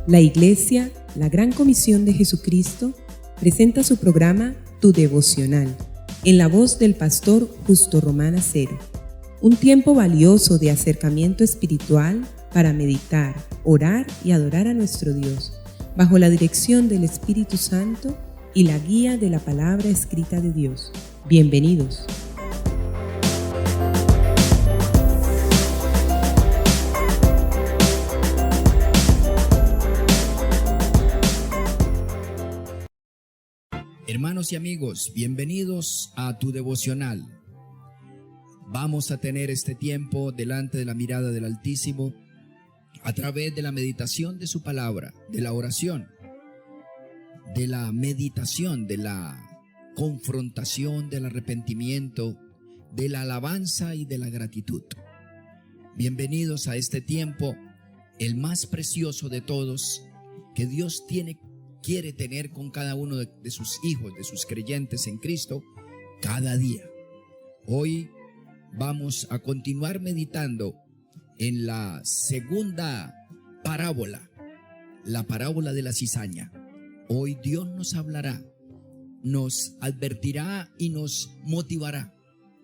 La Iglesia, la Gran Comisión de Jesucristo, presenta su programa Tu Devocional, en la voz del pastor Justo Román Acero. Un tiempo valioso de acercamiento espiritual para meditar, orar y adorar a nuestro Dios, bajo la dirección del Espíritu Santo y la guía de la palabra escrita de Dios. Bienvenidos. Hermanos y amigos, bienvenidos a Tu Devocional. Vamos a tener este tiempo delante de la mirada del Altísimo a través de la meditación de su palabra, de la oración, de la meditación, de la confrontación, del arrepentimiento, de la alabanza y de la gratitud. Bienvenidos a este tiempo, el más precioso de todos, que Dios quiere tener con cada uno de sus hijos, de sus creyentes en Cristo, cada día. Hoy vamos a continuar meditando en la segunda parábola, la parábola de la cizaña. Hoy Dios nos hablará, nos advertirá y nos motivará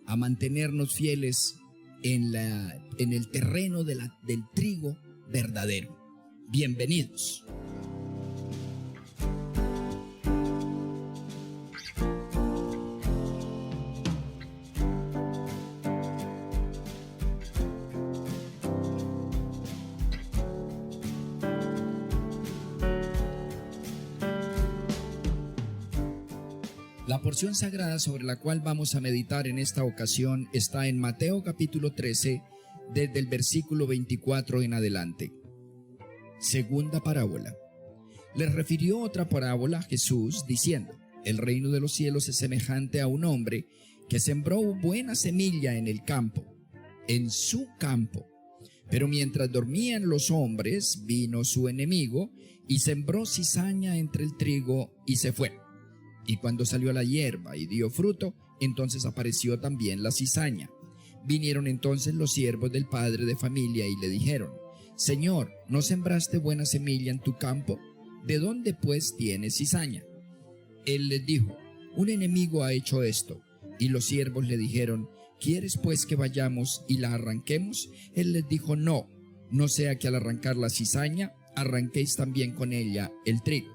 a mantenernos fieles en el terreno del trigo verdadero. Bienvenidos. La porción sagrada sobre la cual vamos a meditar en esta ocasión está en Mateo capítulo 13, desde el versículo 24 en adelante. Segunda parábola. Les refirió otra parábola a Jesús diciendo: el reino de los cielos es semejante a un hombre que sembró buena semilla en el campo, en su campo. Pero mientras dormían los hombres, vino su enemigo y sembró cizaña entre el trigo y se fue. Y cuando salió la hierba y dio fruto, entonces apareció también la cizaña. Vinieron entonces los siervos del padre de familia y le dijeron: Señor, ¿no sembraste buena semilla en tu campo? ¿De dónde pues tienes cizaña? Él les dijo: un enemigo ha hecho esto. Y los siervos le dijeron: ¿quieres pues que vayamos y la arranquemos? Él les dijo: no sea que al arrancar la cizaña, arranquéis también con ella el trigo.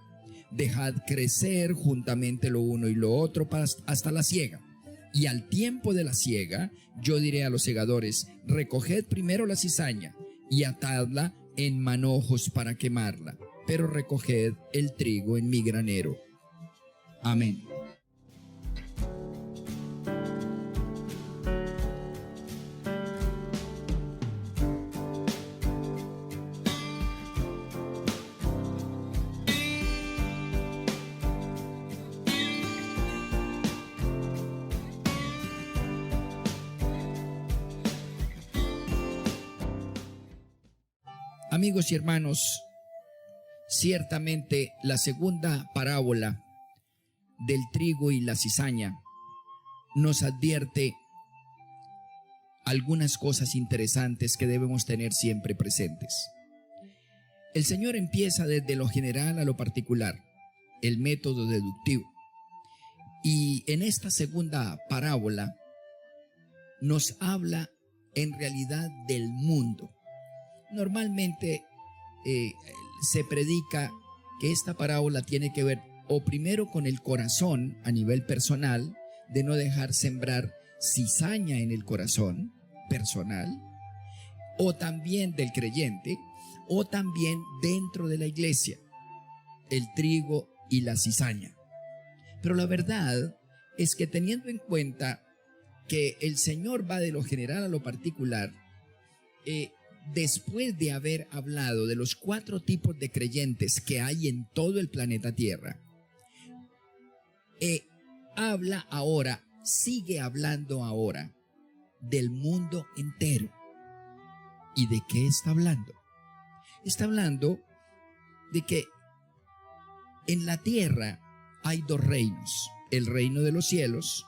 Dejad crecer juntamente lo uno y lo otro hasta la siega. Y al tiempo de la siega, yo diré a los segadores: recoged primero la cizaña y atadla en manojos para quemarla, pero recoged el trigo en mi granero. Amén. Amigos y hermanos, ciertamente la segunda parábola del trigo y la cizaña nos advierte algunas cosas interesantes que debemos tener siempre presentes. El Señor empieza desde lo general a lo particular, el método deductivo. Y en esta segunda parábola nos habla en realidad del mundo. Normalmente se predica que esta parábola tiene que ver o primero con el corazón a nivel personal, de no dejar sembrar cizaña en el corazón personal, o también del creyente, o también dentro de la iglesia, el trigo y la cizaña. Pero la verdad es que, teniendo en cuenta que el Señor va de lo general a lo particular, después de haber hablado de los 4 tipos de creyentes que hay en todo el planeta Tierra, sigue hablando ahora del mundo entero. ¿Y de qué está hablando? Está hablando de que en la tierra hay 2 reinos: el reino de los cielos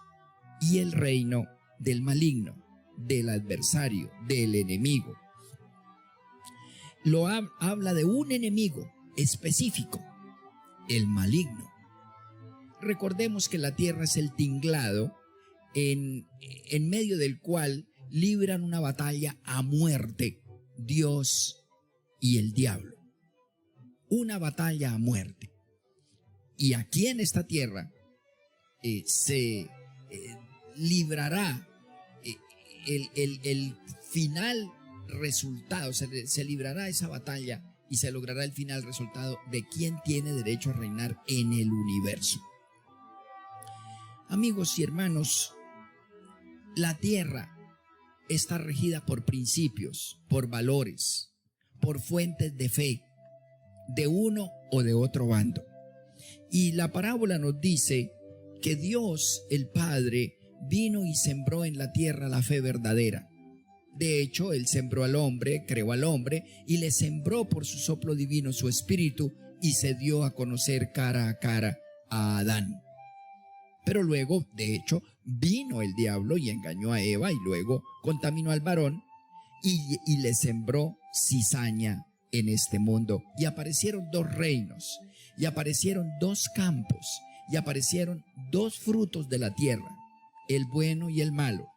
y el reino del maligno, del adversario, del enemigo. Habla de un enemigo específico, el maligno. Recordemos que la tierra es el tinglado en medio del cual libran una batalla a muerte Dios y el diablo. Una batalla a muerte. Y aquí en esta tierra se librará el final resultado, se librará esa batalla y se logrará el final resultado de quién tiene derecho a reinar en el universo. Amigos y hermanos, la tierra está regida por principios, por valores, por fuentes de fe, de uno o de otro bando. Y la parábola nos dice que Dios, el Padre, vino y sembró en la tierra la fe verdadera. De hecho, Él sembró al hombre, creó al hombre y le sembró por su soplo divino su espíritu y se dio a conocer cara a cara a Adán. Pero luego, de hecho, vino el diablo y engañó a Eva y luego contaminó al varón y le sembró cizaña en este mundo. Y aparecieron dos reinos, y aparecieron dos campos, y aparecieron dos frutos de la tierra, el bueno y el malo,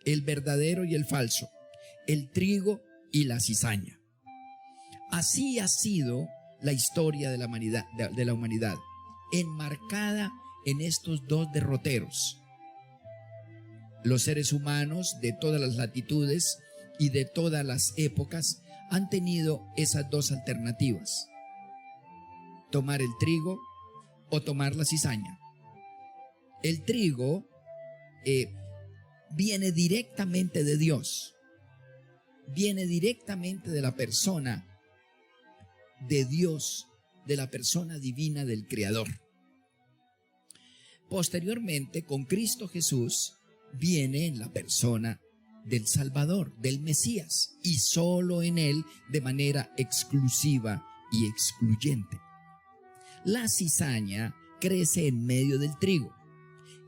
el verdadero y el falso, el trigo y la cizaña. Así ha sido la historia de la humanidad, enmarcada en estos dos derroteros. Los seres humanos de todas las latitudes y de todas las épocas han tenido esas dos alternativas: tomar el trigo o tomar la cizaña. El trigo viene directamente de Dios, viene directamente de la persona de Dios, de la persona divina del Creador. Posteriormente, con Cristo Jesús, viene en la persona del Salvador, del Mesías, y solo en Él de manera exclusiva y excluyente. La cizaña crece en medio del trigo.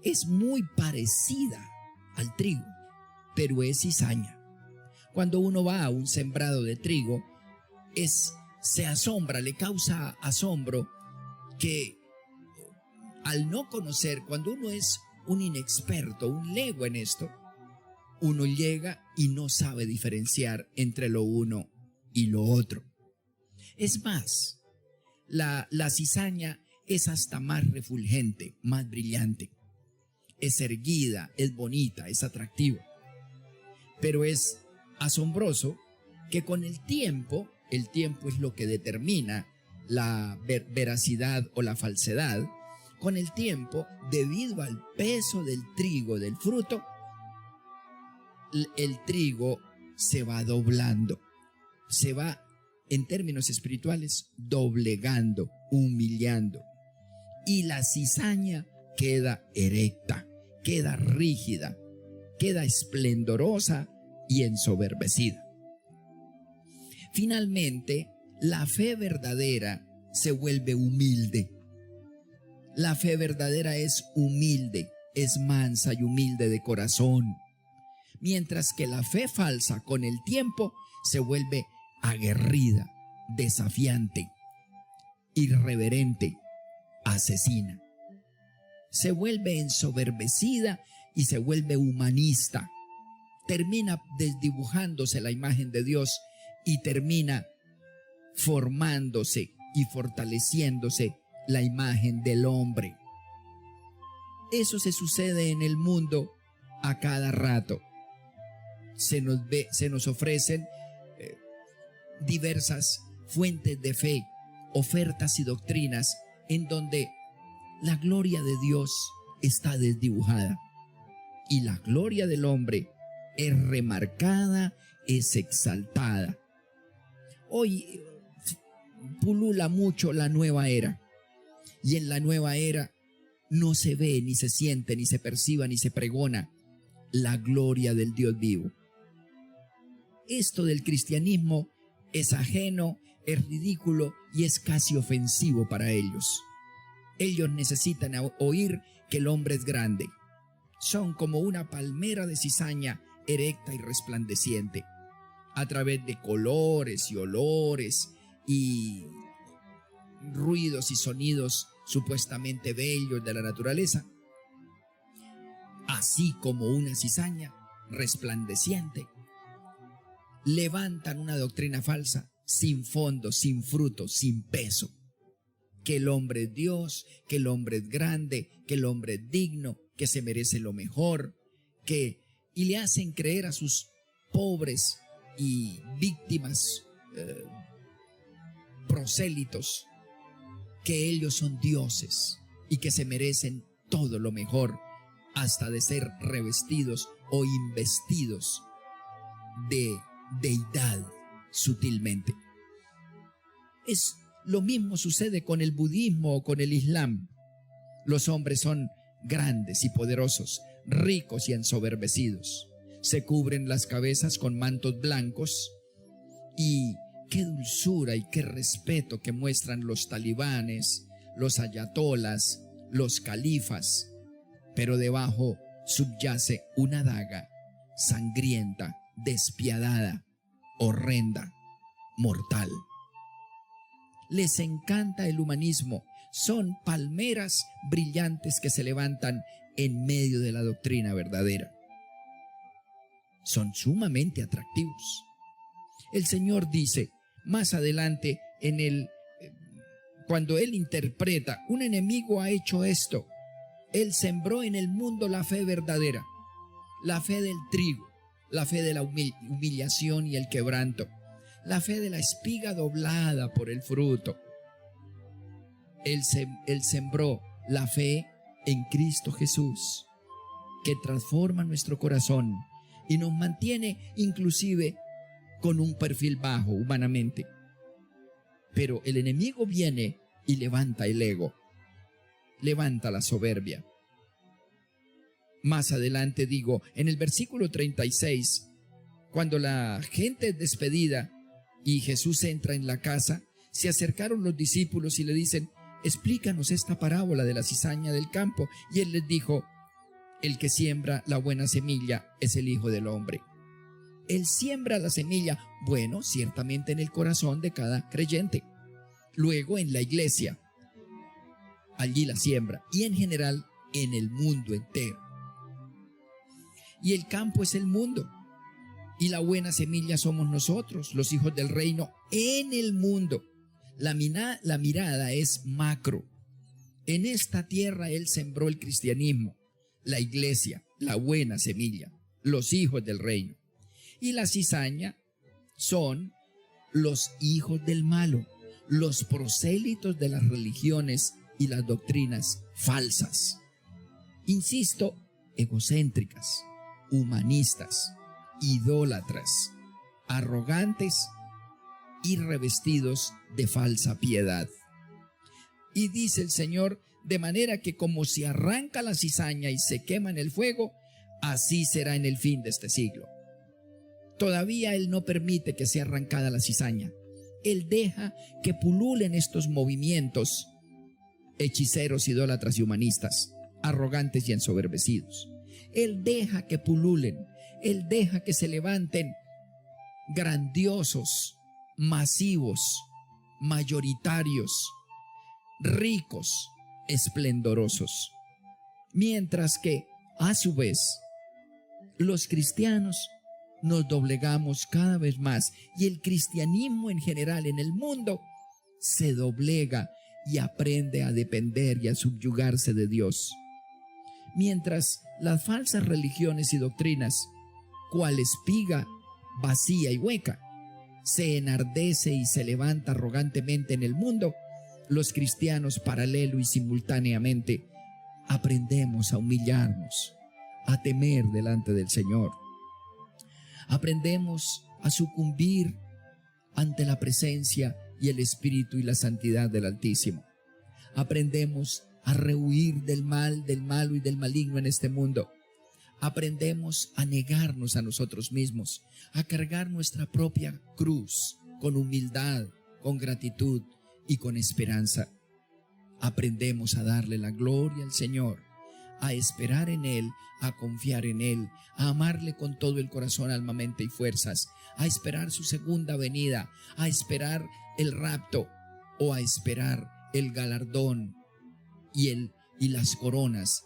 Es muy parecida al trigo, pero es cizaña. Cuando uno va a un sembrado de trigo, se asombra, le causa asombro que al no conocer, cuando uno es un inexperto, un lego en esto, uno llega y no sabe diferenciar entre lo uno y lo otro. Es más, la cizaña es hasta más refulgente, más brillante. Es erguida, es bonita, es atractiva. Pero es asombroso que con el tiempo es lo que determina la veracidad o la falsedad. Con el tiempo, debido al peso del trigo, del fruto, el trigo se va doblando, se va, en términos espirituales, doblegando, humillando. Y la cizaña queda erecta, queda rígida, queda esplendorosa y ensoberbecida. Finalmente, la fe verdadera se vuelve humilde. La fe verdadera es humilde, es mansa y humilde de corazón. Mientras que la fe falsa con el tiempo se vuelve aguerrida, desafiante, irreverente, asesina. Se vuelve ensoberbecida y se vuelve humanista. Termina desdibujándose la imagen de Dios y termina formándose y fortaleciéndose la imagen del hombre. Eso se sucede en el mundo a cada rato. Se nos ofrecen diversas fuentes de fe, ofertas y doctrinas en donde la gloria de Dios está desdibujada y la gloria del hombre es remarcada, es exaltada. Hoy pulula mucho la nueva era, y en la nueva era no se ve, ni se siente, ni se perciba, ni se pregona la gloria del Dios vivo. Esto del cristianismo es ajeno, es ridículo y es casi ofensivo para ellos. Ellos necesitan oír que el hombre es grande. Son como una palmera de cizaña erecta y resplandeciente. A través de colores y olores y ruidos y sonidos supuestamente bellos de la naturaleza, así como una cizaña resplandeciente, levantan una doctrina falsa, sin fondo, sin fruto, sin peso. Que el hombre es Dios, que el hombre es grande, que el hombre es digno, que se merece lo mejor, y le hacen creer a sus pobres y víctimas prosélitos que ellos son dioses y que se merecen todo lo mejor, hasta de ser revestidos o investidos de deidad sutilmente. Lo mismo sucede con el budismo o con el islam. Los hombres son grandes y poderosos, ricos y ensoberbecidos. Se cubren las cabezas con mantos blancos, y qué dulzura y qué respeto que muestran los talibanes, los ayatolas, los califas. Pero debajo subyace una daga sangrienta, despiadada, horrenda, mortal. Les encanta el humanismo. Son palmeras brillantes que se levantan en medio de la doctrina verdadera. Son sumamente atractivos. El Señor dice más adelante cuando Él interpreta: un enemigo ha hecho esto. Él sembró en el mundo la fe verdadera, la fe del trigo, la fe de la humillación y el quebranto, la fe de la espiga doblada por el fruto. Él sembró la fe en Cristo Jesús, que transforma nuestro corazón y nos mantiene inclusive con un perfil bajo humanamente. Pero el enemigo viene y levanta el ego, levanta la soberbia. Más adelante en el versículo 36, cuando la gente es despedida y Jesús entra en la casa, se acercaron los discípulos y le dicen: explícanos esta parábola de la cizaña del campo. Y él les dijo: el que siembra la buena semilla es el Hijo del Hombre. Él siembra la semilla, bueno, ciertamente en el corazón de cada creyente. Luego en la iglesia, allí la siembra, y en general en el mundo entero. Y el campo es el mundo, y la buena semilla somos nosotros, los hijos del reino en el mundo. La mirada es macro. En esta tierra Él sembró el cristianismo, la iglesia, la buena semilla, los hijos del reino. Y la cizaña son los hijos del malo, los prosélitos de las religiones y las doctrinas falsas. Insisto, egocéntricas, humanistas, idólatras, arrogantes y revestidos de falsa piedad. Y dice el Señor: de manera que como se arranca la cizaña y se quema en el fuego, así será en el fin de este siglo. Todavía Él no permite que sea arrancada la cizaña. Él deja que pululen estos movimientos hechiceros, idólatras y humanistas, arrogantes y ensoberbecidos. Él deja que pululen. Él deja que se levanten grandiosos, masivos, mayoritarios, ricos, esplendorosos. Mientras que, a su vez, los cristianos nos doblegamos cada vez más, y el cristianismo en general en el mundo se doblega y aprende a depender y a subyugarse de Dios. Mientras las falsas religiones y doctrinas, cual espiga vacía y hueca, se enardece y se levanta arrogantemente en el mundo, los cristianos paralelo y simultáneamente aprendemos a humillarnos, a temer delante del Señor. Aprendemos a sucumbir ante la presencia y el espíritu y la santidad del Altísimo. Aprendemos a rehuir del mal, del malo y del maligno en este mundo. Aprendemos a negarnos a nosotros mismos, a cargar nuestra propia cruz con humildad, con gratitud y con esperanza. Aprendemos a darle la gloria al Señor, a esperar en Él, a confiar en Él, a amarle con todo el corazón, alma, mente y fuerzas, a esperar su segunda venida, a esperar el rapto o a esperar el galardón y las coronas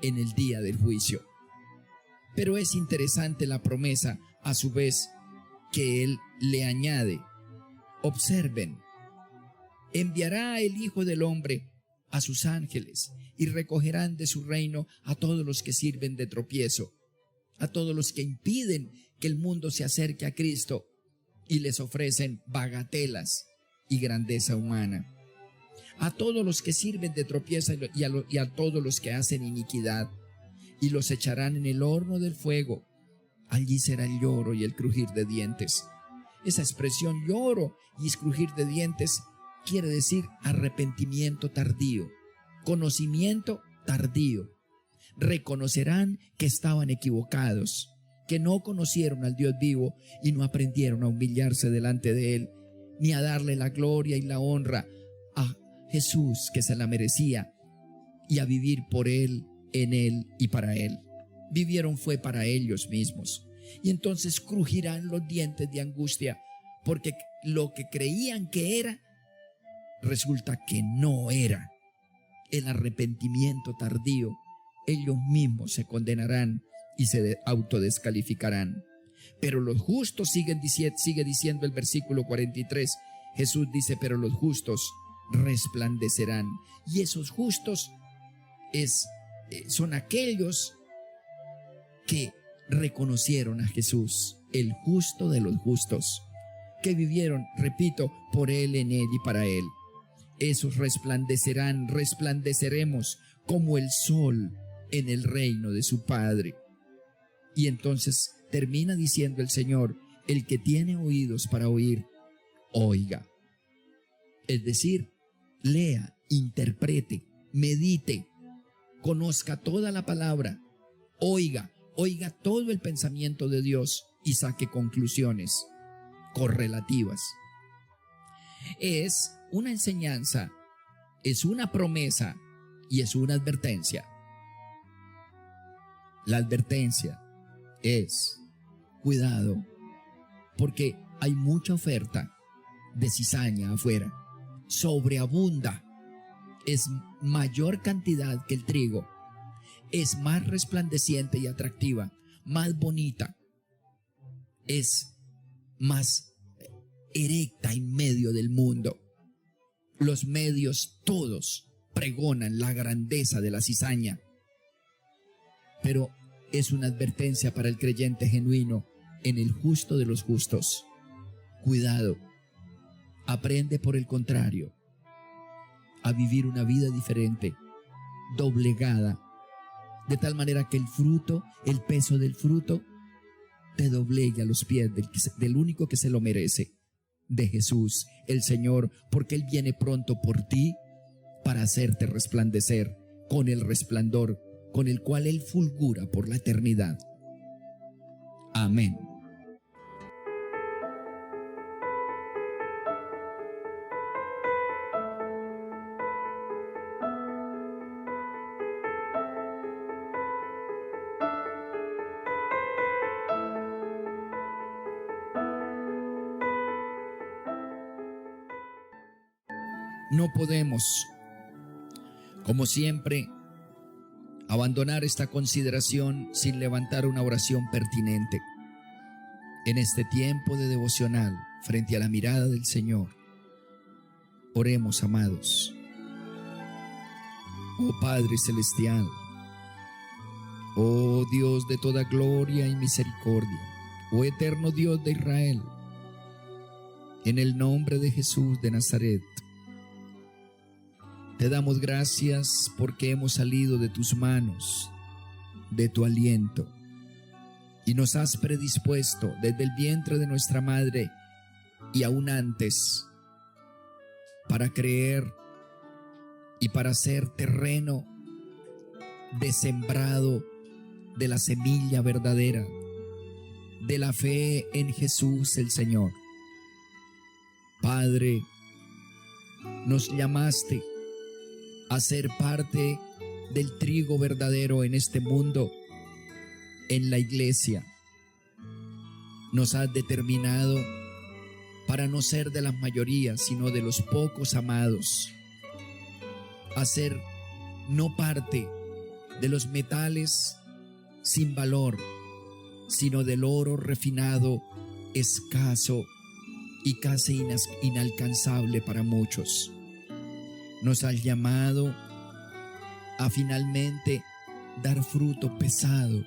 en el día del juicio. Pero es interesante la promesa, a su vez, que Él le añade. Observen, enviará el Hijo del Hombre a sus ángeles y recogerán de su reino a todos los que sirven de tropiezo, a todos los que impiden que el mundo se acerque a Cristo y les ofrecen bagatelas y grandeza humana, a todos los que sirven de tropiezo y a todos los que hacen iniquidad, y los echarán en el horno del fuego. Allí será el lloro y el crujir de dientes. Esa expresión lloro y crujir de dientes quiere decir arrepentimiento tardío, conocimiento tardío. Reconocerán que estaban equivocados, que no conocieron al Dios vivo y no aprendieron a humillarse delante de Él, ni a darle la gloria y la honra a Jesús, que se la merecía, y a vivir por Él, en Él y para Él. Vivieron fue para ellos mismos. Y entonces crujirán los dientes de angustia, porque lo que creían que era, resulta que no era. El arrepentimiento tardío, ellos mismos se condenarán y se autodescalificarán. Pero los justos, sigue diciendo el versículo 43, Jesús dice, pero los justos resplandecerán. Y esos justos son aquellos que reconocieron a Jesús, el justo de los justos, que vivieron, repito, por Él, en Él y para Él. Esos resplandecerán, resplandeceremos como el sol en el reino de su Padre. Y entonces termina diciendo el Señor, el que tiene oídos para oír, oiga. Es decir, lea, interprete, medite, conozca toda la palabra, oiga todo el pensamiento de Dios y saque conclusiones correlativas. Es una enseñanza, es una promesa y es una advertencia. La advertencia es cuidado, porque hay mucha oferta de cizaña afuera, sobreabunda, es mayor cantidad que el trigo, es más resplandeciente y atractiva, más bonita, es más erecta en medio del mundo. Los medios todos pregonan la grandeza de la cizaña, pero es una advertencia para el creyente genuino en el justo de los justos. Cuidado, aprende por el contrario a vivir una vida diferente, doblegada, de tal manera que el fruto, el peso del fruto, te doblegue a los pies del único que se lo merece, de Jesús, el Señor, porque Él viene pronto por ti para hacerte resplandecer con el resplandor con el cual Él fulgura por la eternidad. Amén. No podemos, como siempre, abandonar esta consideración sin levantar una oración pertinente. En este tiempo de devocional, frente a la mirada del Señor, oremos, amados. Oh Padre Celestial, oh Dios de toda gloria y misericordia, oh eterno Dios de Israel, en el nombre de Jesús de Nazaret, te damos gracias porque hemos salido de tus manos, de tu aliento, y nos has predispuesto desde el vientre de nuestra madre y aún antes para creer y para ser terreno de sembrado de la semilla verdadera, de la fe en Jesús el Señor. Padre, nos llamaste a ser parte del trigo verdadero en este mundo, en la iglesia. Nos has determinado para no ser de las mayorías, sino de los pocos amados, a ser no parte de los metales sin valor, sino del oro refinado, escaso y casi inalcanzable para muchos. Nos has llamado a finalmente dar fruto pesado,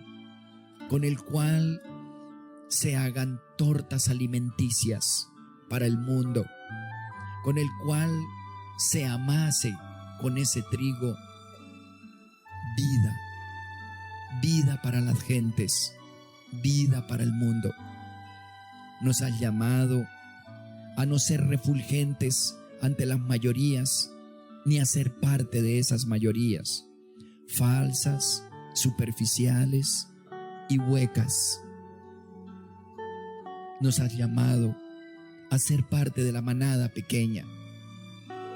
con el cual se hagan tortas alimenticias para el mundo, con el cual se amase con ese trigo vida para las gentes, vida para el mundo. Nos has llamado a no ser refulgentes ante las mayorías, ni a ser parte de esas mayorías falsas, superficiales y huecas. Nos has llamado a ser parte de la manada pequeña,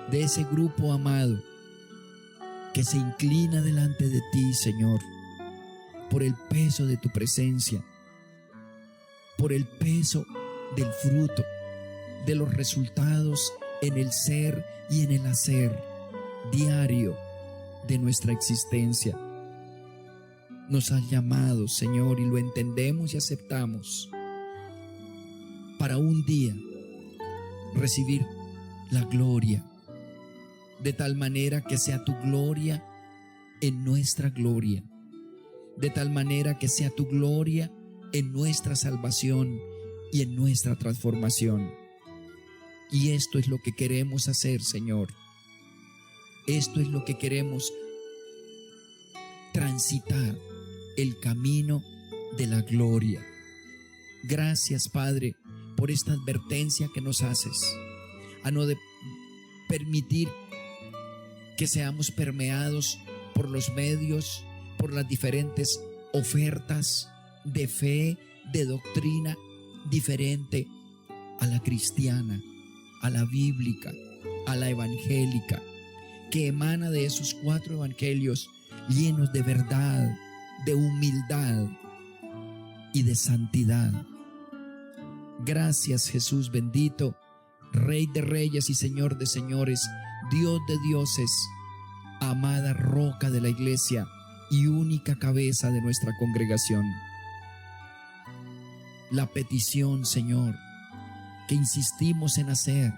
de ese grupo amado que se inclina delante de ti, Señor, por el peso de tu presencia, por el peso del fruto, de los resultados en el ser y en el hacer diario de nuestra existencia. Nos has llamado, Señor, y lo entendemos y aceptamos, para un día recibir la gloria, de tal manera que sea tu gloria en nuestra gloria, de tal manera que sea tu gloria en nuestra salvación y en nuestra transformación. Y esto es lo que queremos hacer, Señor. Esto es lo que queremos transitar, el camino de la gloria. Gracias, Padre, por esta advertencia que nos haces, a no permitir que seamos permeados por los medios, por las diferentes ofertas de fe, de doctrina diferente a la cristiana, a la bíblica, a la evangélica, que emana de esos 4 evangelios llenos de verdad, de humildad y de santidad. Gracias, Jesús bendito, Rey de reyes y Señor de señores, Dios de dioses, amada roca de la iglesia y única cabeza de nuestra congregación. La petición, Señor, que insistimos en hacer,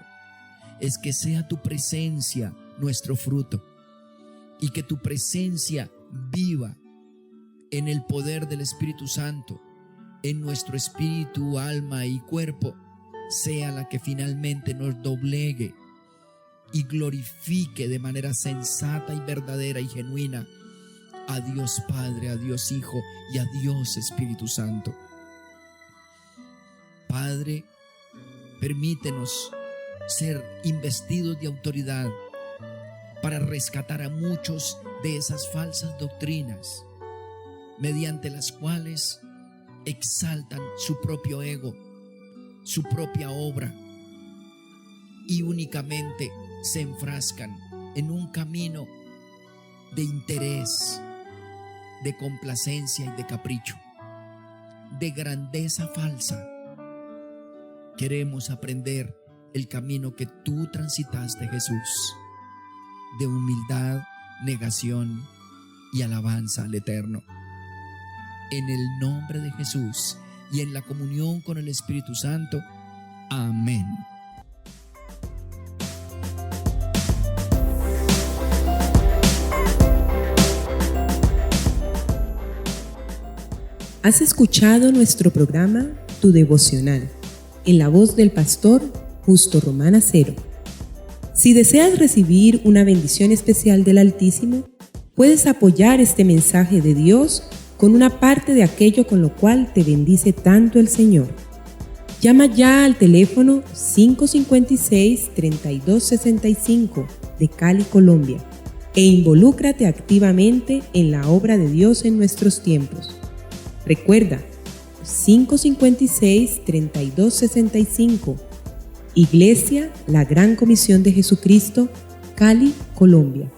es que sea tu presencia nuestro fruto, y que tu presencia viva en el poder del Espíritu Santo, en nuestro espíritu, alma y cuerpo, sea la que finalmente nos doblegue y glorifique de manera sensata y verdadera y genuina a Dios Padre, a Dios Hijo y a Dios Espíritu Santo. Padre, permítenos ser investidos de autoridad para rescatar a muchos de esas falsas doctrinas, mediante las cuales exaltan su propio ego, su propia obra, y únicamente se enfrascan en un camino de interés, de complacencia y de capricho, de grandeza falsa. Queremos aprender el camino que tú transitaste, Jesús, de humildad, negación y alabanza al Eterno. En el nombre de Jesús y en la comunión con el Espíritu Santo. Amén. Has escuchado nuestro programa Tu Devocional, en la voz del pastor Justo Román Acero. Si deseas recibir una bendición especial del Altísimo, puedes apoyar este mensaje de Dios con una parte de aquello con lo cual te bendice tanto el Señor. Llama ya al teléfono 556-3265 de Cali, Colombia, e involúcrate activamente en la obra de Dios en nuestros tiempos. Recuerda, 556-3265, Iglesia La Gran Comisión de Jesucristo, Cali, Colombia.